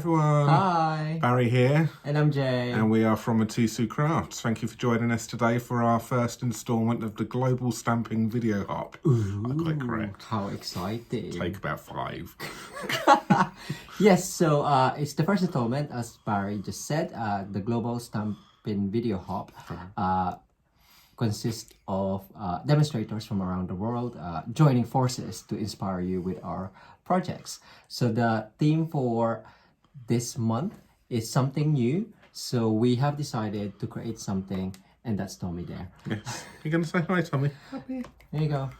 everyone. Hi. Barry here. And I'm Jay. And we are from Mitosu Crafts. Thank you for joining us today for our first instalment of the Global Stamping Video Hop. Ooh, I got it correct. How exciting. Take about 5. Yes, so it's the first installment, as Barry just said. The Global Stampin' Video Hop consists of demonstrators from around the world joining forces to inspire you with our projects. So the theme for this month is something new. So we have decided to create something, and that's Tommy there. Yes. You're going to say hi, Tommy? There you go.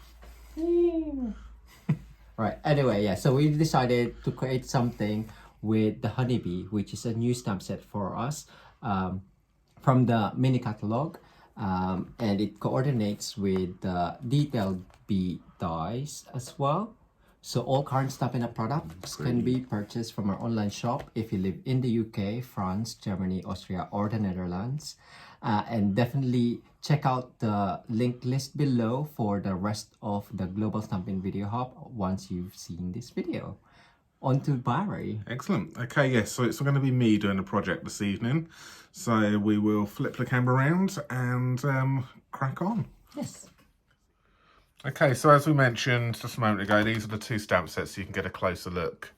Right, anyway, yeah, so we decided to create something with the honeybee, which is a new stamp set for us from the mini catalog. And it coordinates with the detailed bee dies as well. So all current Stampin' products can be purchased from our online shop if you live in the UK, France, Germany, Austria, or the Netherlands. And definitely check out the link list below for the rest of the Global Stampin' Video Hop once you've seen this video. On to Barry. Excellent. Okay, yes, so it's going to be me doing the project this evening. So we will flip the camera around and crack on. Yes. Okay, so as we mentioned just a moment ago, these are the 2 stamp sets, so you can get a closer look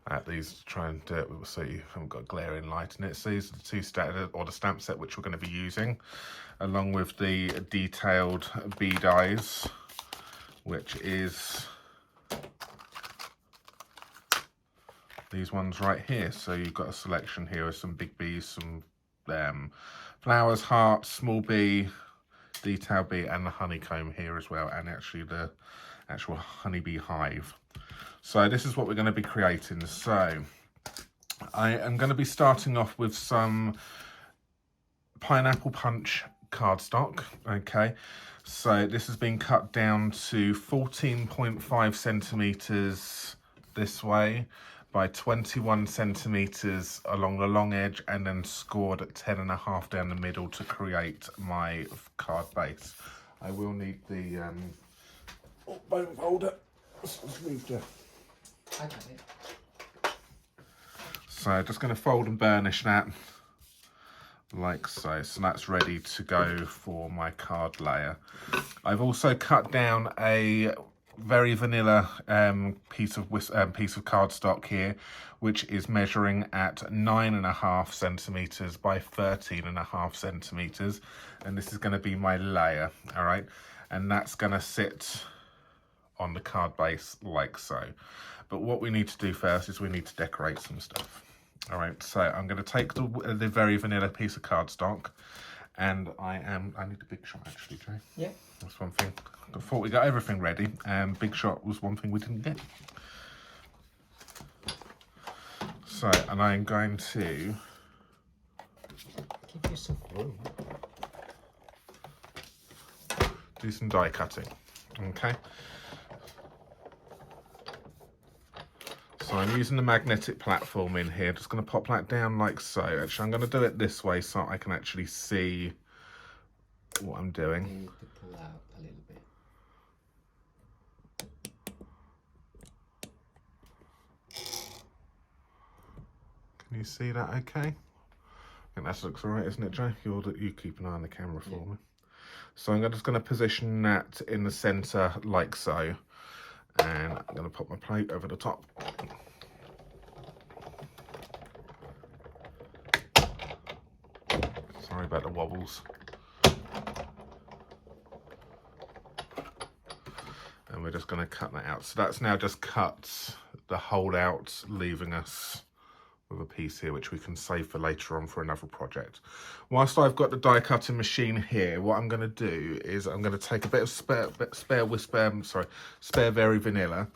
at these to try and do it so you haven't got glaring light in it. So these are the 2 stamp set which we're going to be using, along with the detailed bee dies, which is these ones right here. So you've got a selection here of some big bees, some flowers, hearts, small bee, detail bee, and the honeycomb here as well, and actually the actual honeybee hive. So this is what we're going to be creating. So I am going to be starting off with some pineapple punch cardstock. Okay, so this has been cut down to 14.5 centimeters this way by 21 centimeters along the long edge, and then scored at 10.5 down the middle to create my card base. I will need the bone folder. Let's move to. I got it. So just going to fold and burnish that like so. So that's ready to go for my card layer. I've also cut down a very vanilla piece of cardstock here, which is measuring at 9.5 centimeters by 13.5 centimeters, and this is going to be my layer. All right, and that's going to sit on the card base like so. But what we need to do first is we need to decorate some stuff. All right, so I'm going to take the very vanilla piece of cardstock, and I need a big shot actually, Jay. Yeah. That's one thing. I thought we got everything ready, and big shot was one thing we didn't get. So, and I'm going to Give yourself room. do some die cutting. Okay. So I'm using the magnetic platform in here. Just going to pop that down like so. Actually, I'm going to do it this way so I can actually see what I'm doing. You need to pull out a little bit. Can you see that okay? I think that looks all right, isn't it, Joe? You keep an eye on the camera for me. So I'm just going to position that in the centre like so. And I'm going to pop my plate over the top. Sorry about the wobbles. And we're just going to cut that out. So that's now just cut the hole out, leaving us with a piece here which we can save for later on for another project. Whilst I've got the die cutting machine here, what I'm going to do is I'm going to take a bit of spare very vanilla,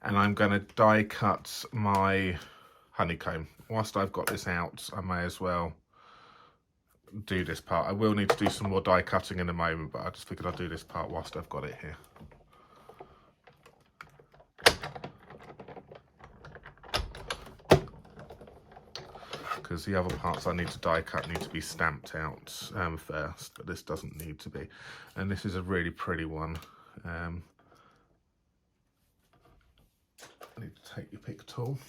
and I'm going to die cut my honeycomb. Whilst I've got this out, I may as well do this part. I will need to do some more die cutting in a moment, but I just figured I'd do this part whilst I've got it here. Because the other parts I need to die cut need to be stamped out first, but this doesn't need to be. And this is a really pretty one. I need to take your pick tool.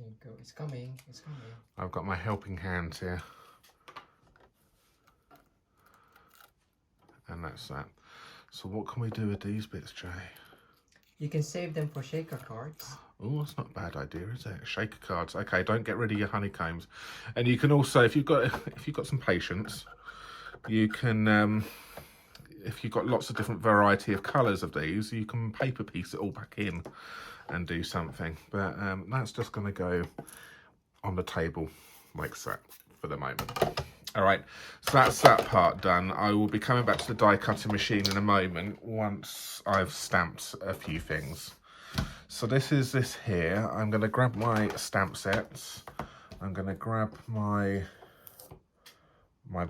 There you go. It's coming. It's coming. I've got my helping hand here. And that's that. So what can we do with these bits, Jay? You can save them for shaker cards. Oh, that's not a bad idea, is it? Shaker cards. Okay, don't get rid of your honeycombs. And you can also, if you've got some patience, you can, if you've got lots of different variety of colours of these, you can paper piece it all back in and do something. But that's just going to go on the table like so for the moment. All right, so that's that part done. I will be coming back to the die cutting machine in a moment once I've stamped a few things. So this is this here. I'm going to grab my stamp sets. I'm going to grab my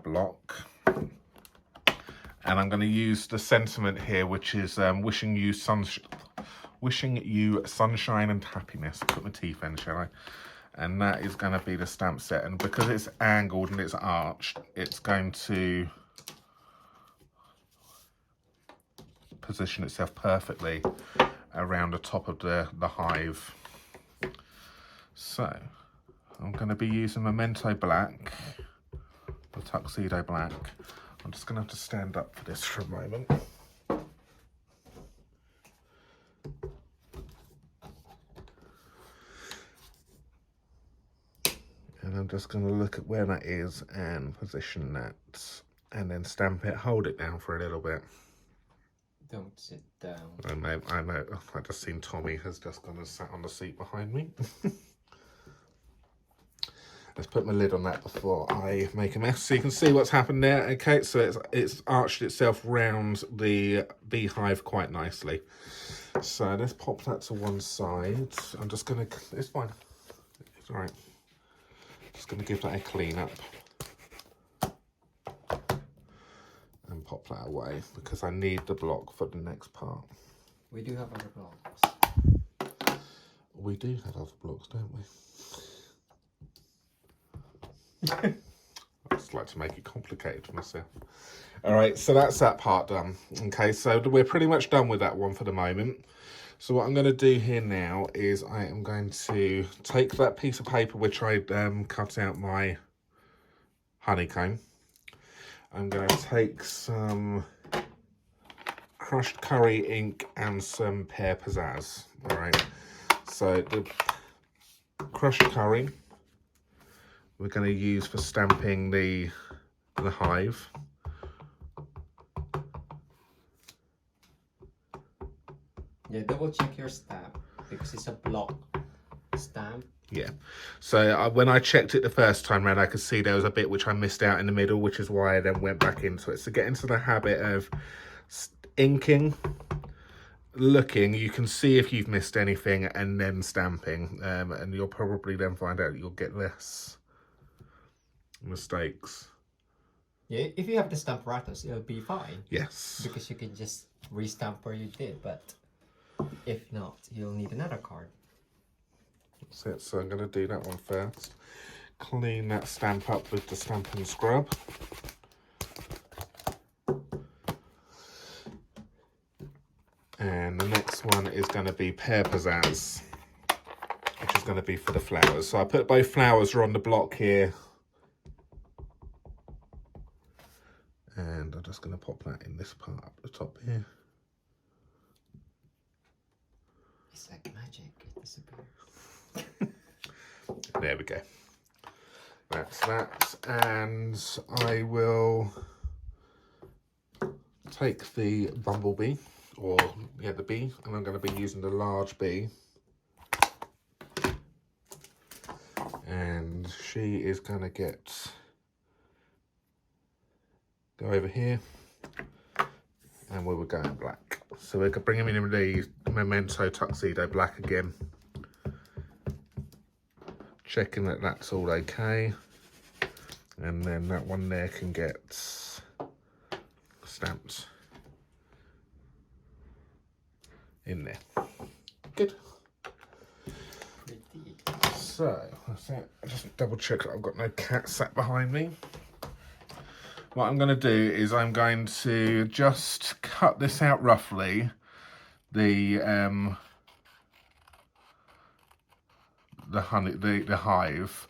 block. And I'm going to use the sentiment here, which is wishing you sunshine and happiness. Put my teeth in, shall I? And that is going to be the stamp set. And because it's angled and it's arched, it's going to position itself perfectly around the top of the hive. So I'm going to be using Memento Black, the Tuxedo Black. I'm just going to have to stand up for this for a moment. And I'm just going to look at where that is and position that and then stamp it, hold it down for a little bit. Don't sit down. I know. I just seen Tommy has just gone and sat on the seat behind me. Let's put my lid on that before I make a mess so you can see what's happened there. Okay, so it's arched itself round the beehive quite nicely. So let's pop that to one side. I'm just gonna, it's fine, it's all right. Just gonna give that a clean up and pop that away because I need the block for the next part. We do have other blocks. We do have other blocks, don't we? I just like to make it complicated for myself. All right, so that's that part done. Okay, so we're pretty much done with that one for the moment. So what I'm going to do here now is I am going to take that piece of paper which I cut out my honeycomb. I'm going to take some crushed curry ink and some pear pizzazz. All right, so the crushed curry we're going to use for stamping the hive. Yeah, double check your stamp because it's a block stamp. Yeah, so when I checked it the first time round, I could see there was a bit which I missed out in the middle, which is why I then went back into it. So get into the habit of inking, looking, you can see if you've missed anything, and then stamping, and you'll probably then find out you'll get less mistakes. Yeah, if you have the Stamparatus, it'll be fine. Yes. Because you can just restamp where you did, but if not, you'll need another card. That's it, so I'm going to do that one first. Clean that stamp up with the Stampin' Scrub. And the next one is going to be Pear Pizzazz, which is going to be for the flowers. So I put both flowers are on the block here. And I'm just going to pop that in this part up the top here. It's like magic, it disappears. There we go. That's that. And I will take the bumblebee, or yeah, the bee, and I'm going to be using the large bee. And she is going to go over here, and we will go in black. So we're going to bring him in the Memento Tuxedo Black again. Checking that that's all okay. And then that one there can get stamped in there. Good. Pretty. So, that's it. Just double check that I've got no cat sat behind me. What I'm going to do is I'm going to just cut this out the honey, the hive.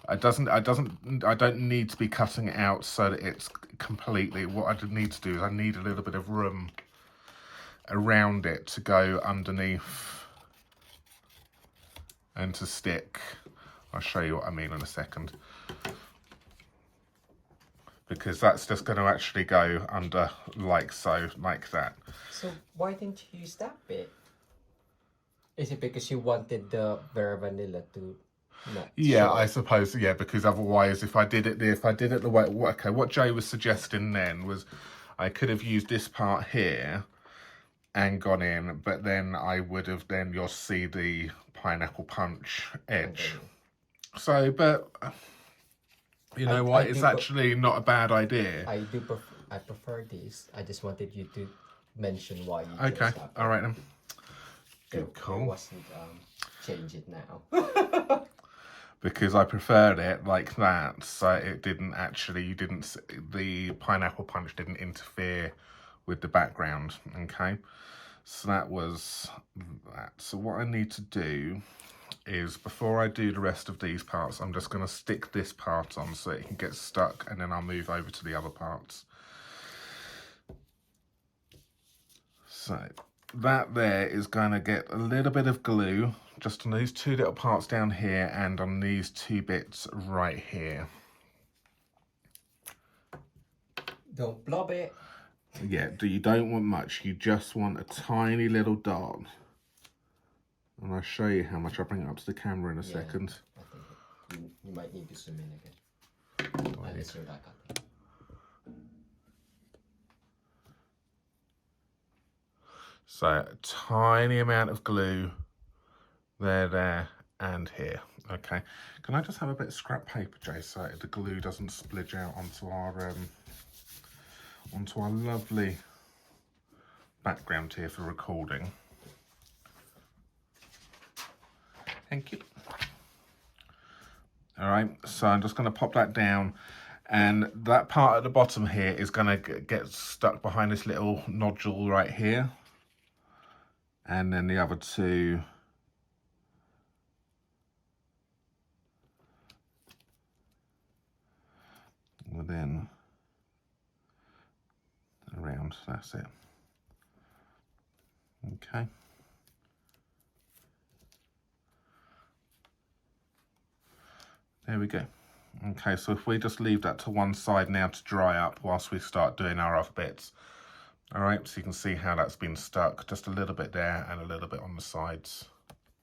I don't need to be cutting it out so that it's completely. What I need to do is I need a little bit of room around it to go underneath and to stick. I'll show you what I mean in a second. Because that's just going to actually go under like so, like that. So why didn't you use that bit? Is it because you wanted the very vanilla to not Yeah, show? I suppose, yeah, because otherwise if I did it the way, okay, what Joe was suggesting then was I could have used this part here and gone in, but then I would have, then you'll see the pineapple punch edge. Okay. So, but you know what? It's actually not a bad idea. I prefer this. I just wanted you to mention why you Okay, all right then. Good call. It wasn't change it now. Because I preferred it like that, so it didn't actually, the pineapple punch didn't interfere with the background. Okay, so that was that. So what I need to do is, before I do the rest of these parts, I'm just going to stick this part on so it can get stuck, and then I'll move over to the other parts. So that there is going to get a little bit of glue just on these two little parts down here and on these two bits right here. Don't blob it. Yeah, you don't want much, you just want a tiny little dot. And I'll show you how much. I'll bring it up to the camera in a second. I think you might need to zoom in again. Unless you're that cutting. So a tiny amount of glue there, and here. Okay. Can I just have a bit of scrap paper, Jay, so the glue doesn't splidge out onto our lovely background here for recording. Thank you. All right, so I'm just going to pop that down, and that part at the bottom here is going to get stuck behind this little nodule right here, and then the other two will then around. That's it. Okay. There we go. Okay, so if we just leave that to one side now to dry up whilst we start doing our other bits. All right, so you can see how that's been stuck, just a little bit there and a little bit on the sides,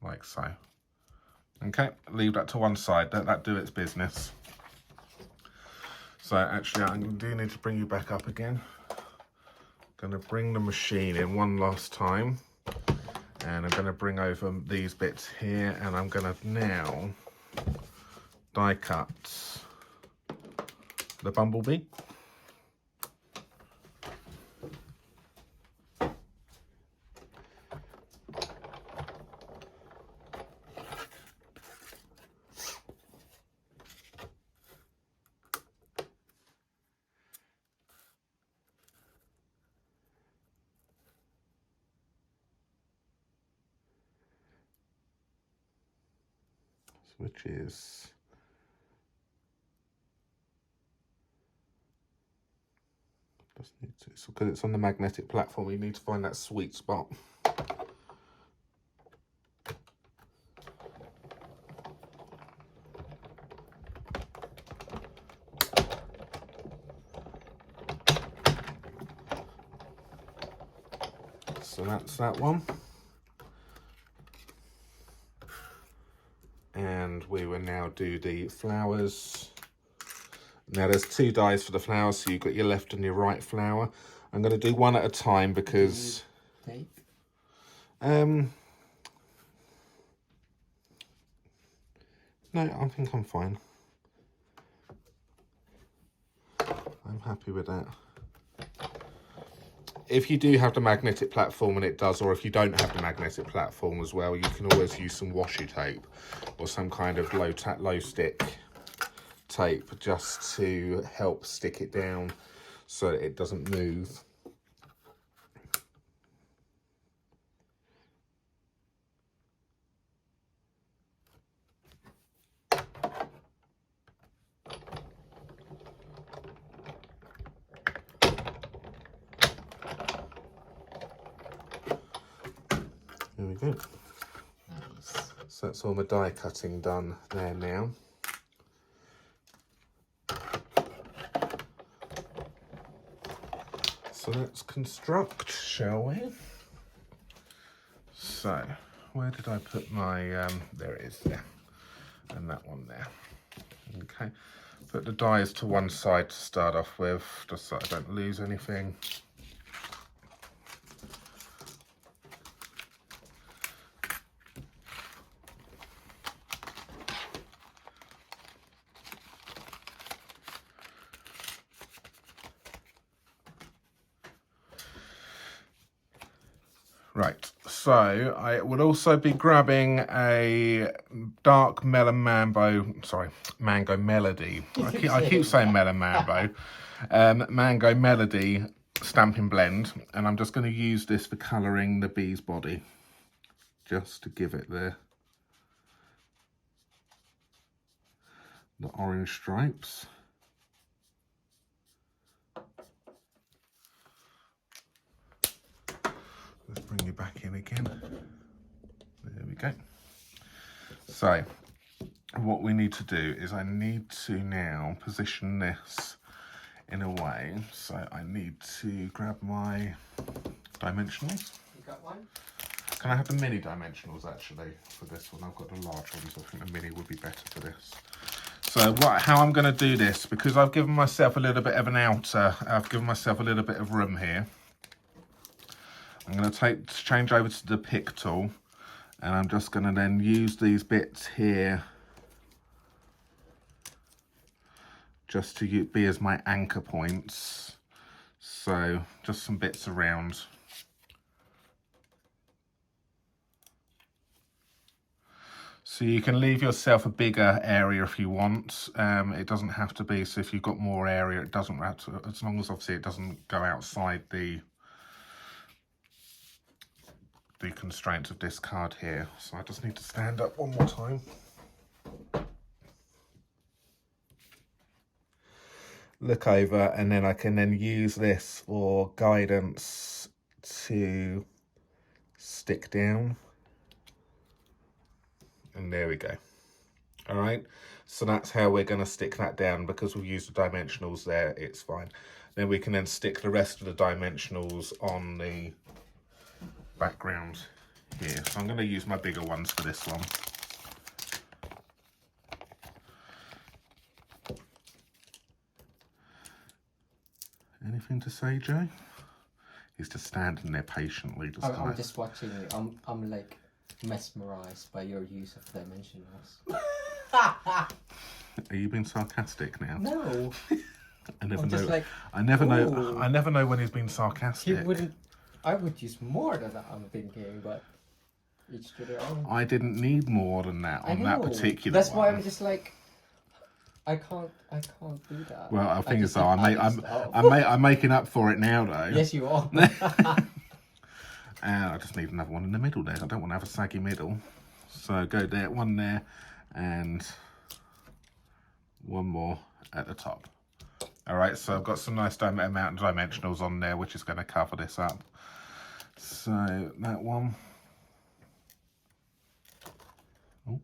like so. Okay, leave that to one side, let that do its business. So actually, I do need to bring you back up again. Gonna bring the machine in one last time, and I'm gonna bring over these bits here, and I'm gonna now die cut the bumblebee. Which is because it's on the magnetic platform, you need to find that sweet spot. So that's that one. And we will now do the flowers. Now there's two dies for the flowers, so you've got your left and your right flower. I'm going to do one at a time because Tape? no, I think I'm fine. I'm happy with that. If you do have the magnetic platform and it does, or if you don't have the magnetic platform as well, you can always use some washi tape or some kind of low stick tape just to help stick it down so that it doesn't move. we go. Nice. So that's all my die cutting done there now. So let's construct, shall we? So, where did I put my, there it is there, and that one there. Okay, put the dies to one side to start off with, just so I don't lose anything. Right, so I would also be grabbing a dark mango melody. I keep saying melon mambo. Mango melody Stampin' blend, and I'm just going to use this for colouring the bee's body, just to give it the orange stripes. Let's bring you back in again. There we go. So what we need to do is I need to now position this in a way. So I need to grab my dimensionals. You got one? Can I have the mini dimensionals actually for this one? I've got the large ones. I think the mini would be better for this. So how I'm going to do this, because I've given myself a little bit of an outer, I've given myself a little bit of room here. I'm going to change over to the pick tool, and I'm just going to then use these bits here just to be as my anchor points. So just some bits around. So you can leave yourself a bigger area if you want. It doesn't have to be, so if you've got more area, it doesn't have to, as long as obviously it doesn't go outside the constraints of this card here. So I just need to stand up one more time. Look over, and then I can then use this for guidance to stick down. And there we go. All right, so that's how we're going to stick that down. Because we've used the dimensionals there, it's fine. Then we can then stick the rest of the dimensionals on the background here. So I'm going to use my bigger ones for this one. Anything to say, Joe? He's just standing there patiently. I'm just watching you. I'm like mesmerised by your use of dimensionals. Are you being sarcastic now? No. I never know. Like, I never know. I never know when he's being sarcastic. He wouldn't. I would use more than that, I'm thinking, but each to their own. I didn't need more than that on that particular. That's one. why I'm just like, I can't do that. Well, I think so. I'm making up for it now, though. Yes, you are. I just need another one in the middle there. I don't want to have a saggy middle. So go there, one there, and one more at the top. All right, so I've got some nice amount of dimensionals on there, which is going to cover this up. So that one. Oh.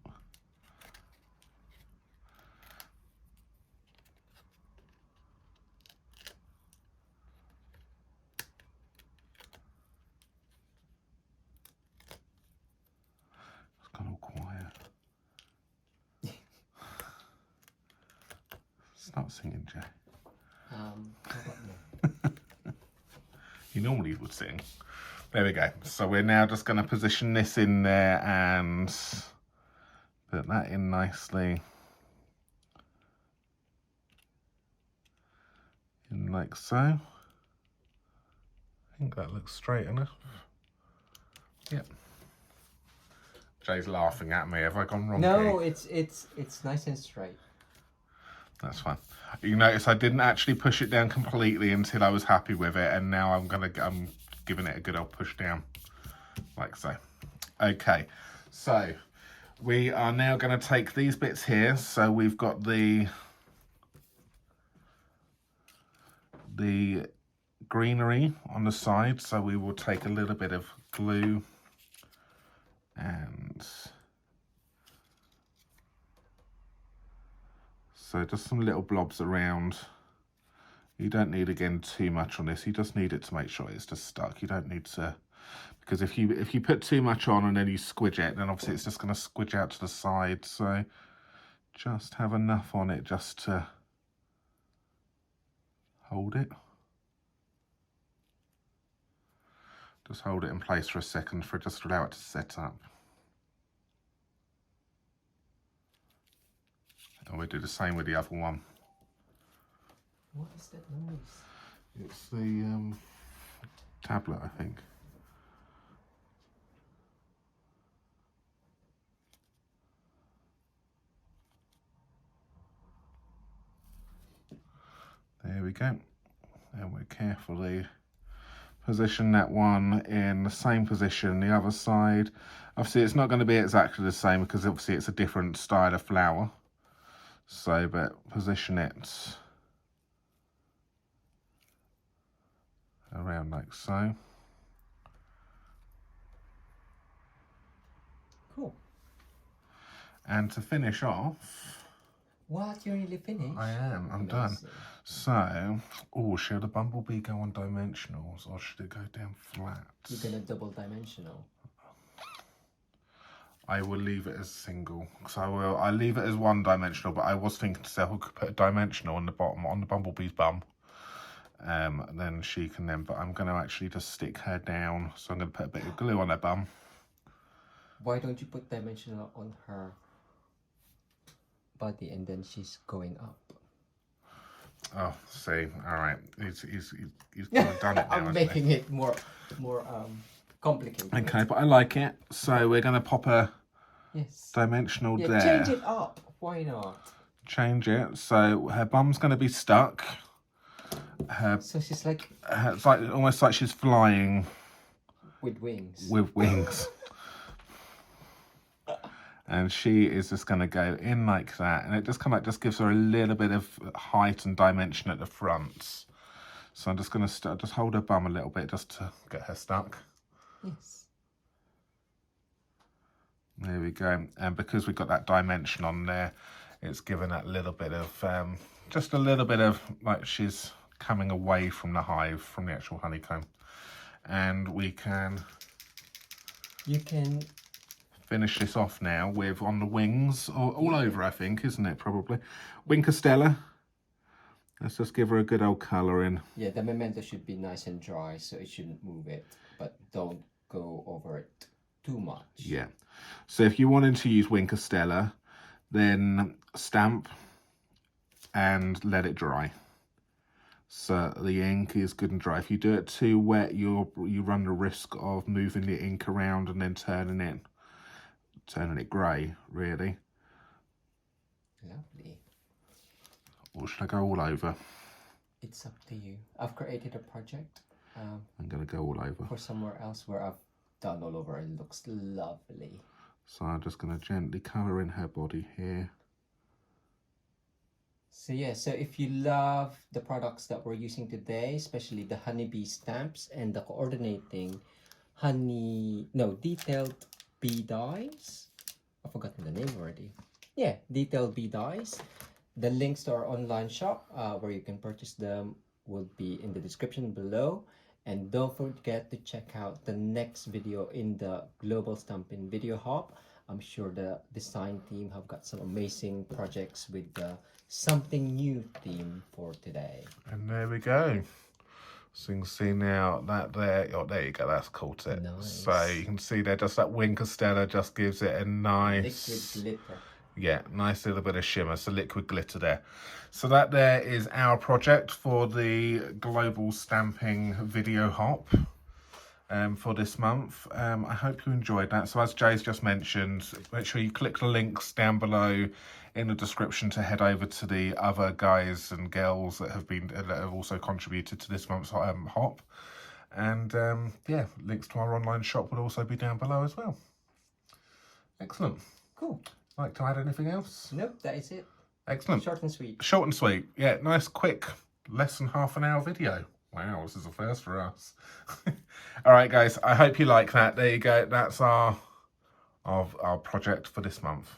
It's gone all quiet. Start singing, Jay. How about me? You normally would sing. There we go. So we're now just going to position this in there and put that in nicely. In like so. I think that looks straight enough. Yep. Jay's laughing at me. Have I gone wrong? No, here? it's nice and straight. That's fine. You notice I didn't actually push it down completely until I was happy with it, and now I'm giving it a good old push down, like so. Okay, so we are now going to take these bits here. So we've got the greenery on the side, so we will take a little bit of glue And so just some little blobs around. You don't need, again, too much on this. You just need it to make sure it's just stuck. You don't need to, because if you put too much on and then you squidge it, then obviously it's just going to squidge out to the side. So just have enough on it just to hold it. Just hold it in place for a second for just allow it to set up. And we'll do the same with the other one. What is that noise? It's the tablet, I think. There we go. And we carefully position that one in the same position the other side. Obviously it's not going to be exactly the same because obviously it's a different style of flower. So, but position it around like so. Cool. And to finish off, what, you're nearly finished? I am, I'm done. So, oh, should the bumblebee go on dimensionals or should it go down flat? You're gonna double dimensional. I will leave it as single. So I leave it as one dimensional, but I was thinking to say I could put a dimensional on the bottom, on the bumblebee's bum. And then she can then, but I'm going to actually just stick her down. So I'm going to put a bit of glue on her bum. Why don't you put dimensional on her body and then she's going up? Oh, see, all right. He's kind of done it now. I'm making it more complicated. Okay, but I like it. So we're going to pop a dimensional there. Change it up. Why not? Change it. So her bum's going to be stuck. So she's like... It's like almost like she's flying. With wings. With wings. And she is just going to go in like that. And it just kind of just gives her a little bit of height and dimension at the front. So I'm just going to just hold her bum a little bit just to get her stuck. Yes. There we go. And because we've got that dimension on there, it's given that little bit of, just a little bit of, like she's coming away from the hive, from the actual honeycomb. And we can... You can... finish this off now with, on the wings, all over I think, isn't it, probably? Wing Costella. Let's just give her a good old colour in. Yeah, the memento should be nice and dry, so it shouldn't move it, but don't go over it too much. Yeah. So if you wanted to use Wing Costella, then stamp and let it dry. So the ink is good and dry. If you do it too wet, you run the risk of moving the ink around and then turning it grey, really. Lovely. Or should I go all over? It's up to you. I've created a project. I'm going to go all over. For somewhere else where I've done all over. It looks lovely. So I'm just going to gently colour in her body here. So yeah, so if you love the products that we're using today, especially the honeybee stamps and the coordinating detailed bee dies. I've forgotten the name already. Yeah, detailed bee dies. The links to our online shop where you can purchase them will be in the description below. And don't forget to check out the next video in the Global Stampin' Video Hub. I'm sure the design team have got some amazing projects with the something new theme for today. And there we go. So you can see now that there, oh, there you go, that's caught it. Nice. So you can see there, just that Wing Costella just gives it a nice... Liquid glitter. Yeah, nice little bit of shimmer, so liquid glitter there. So that there is our project for the Global Stamping Video Hop for this month. I hope you enjoyed that. So as Jay's just mentioned, make sure you click the links down below in the description to head over to the other guys and girls that have also contributed to this month's hop. And yeah, links to our online shop will also be down below as well. Excellent. Cool. Like to add anything else? Nope, that is it. Excellent. Short and sweet. Short and sweet. Yeah, nice, quick, less than half an hour video. Wow, this is a first for us. All right, guys, I hope you like that. There you go. That's our of our project for this month.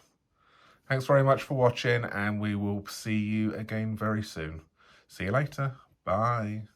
Thanks very much for watching, and we will see you again very soon. See you later. Bye.